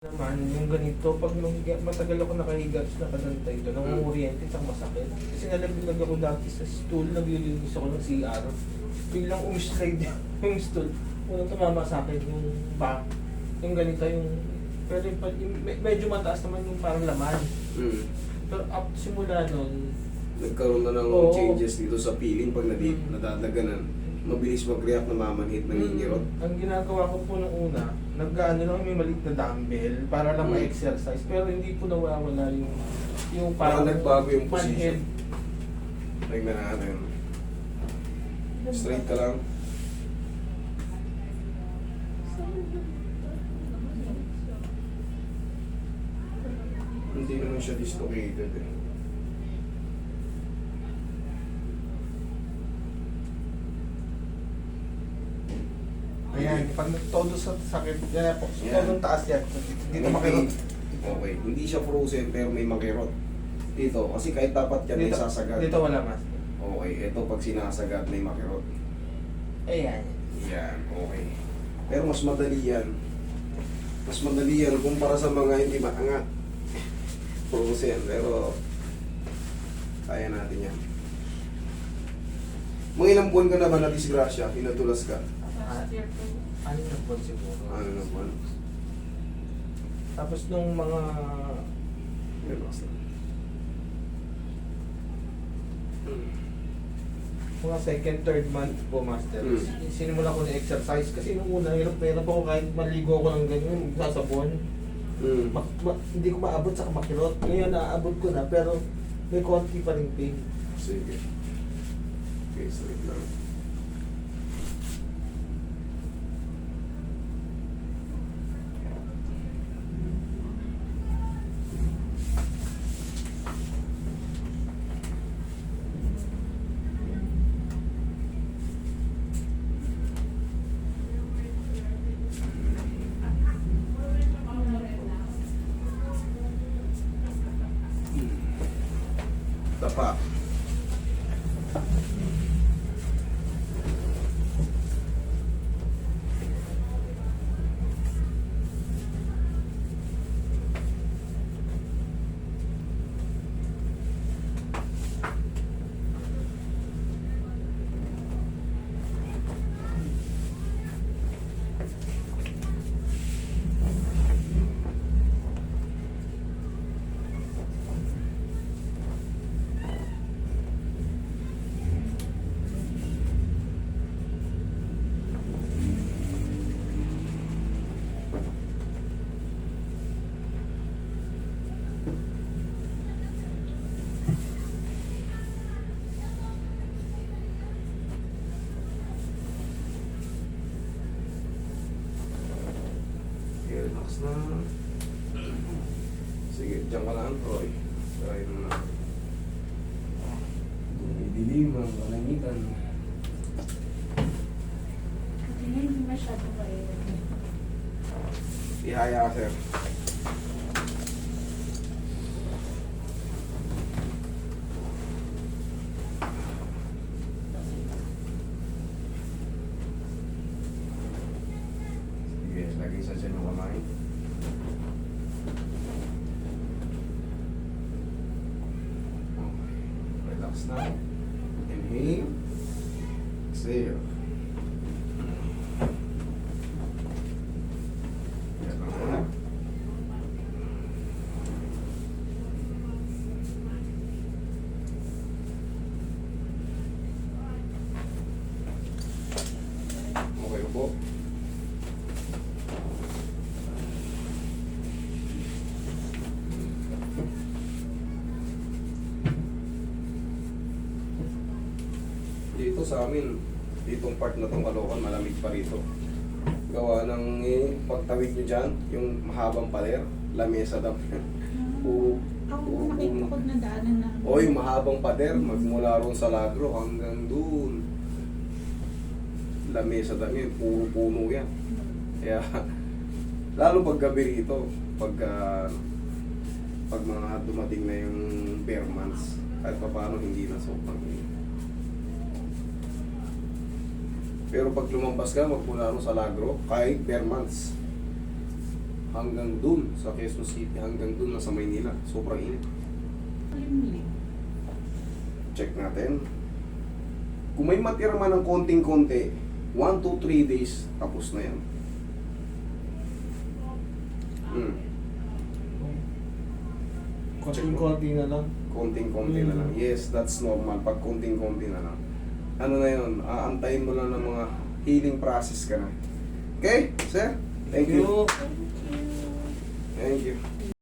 Naman, yung ganito, pag matagal ako nakahiga at nakadantay ito, nangunguryente at masakit. Kasi nalaglag ako dati sa stool, naglilinis ako ng CR. Biglang umislide yung stool. Unang tumama sa akin yung back. Yung ganito, yung... Pero medyo mataas naman yung parang laman. Pero up simula nun... Nagkaroon na ng changes dito sa feeling pag nadadaganan. Mabilis mag-react na mamanhit ng ingirot. Ang ginagawa ko po nung una, nag-ano lang may maliit na dumbbell para lang ma-exercise. Pero hindi po nawawala yung Parang nagbago yung manhead. position. Tingnan natin. Straight ka lang. Hindi naman siya dislocated eh. Ayan, pag todo sa sakit, yan po. Yan. Todong taas yan. Dito May makirot. pain. Okay, hindi siya frozen pero may makirot. Dito, kasi kahit tapat yan may sasagad. Dito wala mas. Okay, ito pag sinasagat may makirot. Ayan. Yan, okay. Pero mas madali yan. Mas madali yan kumpara sa mga hindi maangat. Frozen, pero kaya natin yan. Mga ilang buwan ka na ba na disgrasya? Pinadulas ka? Last year po. Ano na po siguro? Ano na buwan? Tapos nung mga Relax na. second, third month po, master. Sinimula ko na exercise kasi nung una, hirap ako kahit maligo ako ng ganyan, sasabon. Hindi ko maabot sa makirot. Ngayon naaabot ko na pero may konti pa rin pain. Sige. Okay, straight lang. Tapa. Relax na. Sige, diyan ka lang, Roy. Try mo na. Didilim ang kalangitan. Hindi masyado kayo. Ihaya ka, sir. Sige, lagay sa tiyan yung kamay. Okay. Relax na. Inhale. Exhale. Yan lang muna. Okay po. Dito sa amin, ditong part na tong Caloocan, malamig pa rito. Gawa ng pagtawid nyo dyan, yung mahabang pader, lamesa daw. Puro Ako nakita ko na daanan na. o yung mahabang pader, magmula ron sa Lagro hanggang dun. Lamesa dami, puro puno yan. Kaya, lalo pag gabi rito, pag mga dumating na yung bare months, kahit pa paano hindi na sobrang Pero pag lumampas ka, magmula ro sa Lagro, kahit per months. hanggang dun sa Quezon City, hanggang dun na sa Maynila. Sobrang init. Malimlim. Check natin. Kung may matira man ng konting-konti, 1 to 3 days, tapos na yan. Konting-konti na lang. Konting-konti na lang. Yes, that's normal. Pag konting-konti na lang. Ano na yun, aantayin mo lang ng mga healing process ka na. Okay, sir? Thank you. Thank you. Thank you.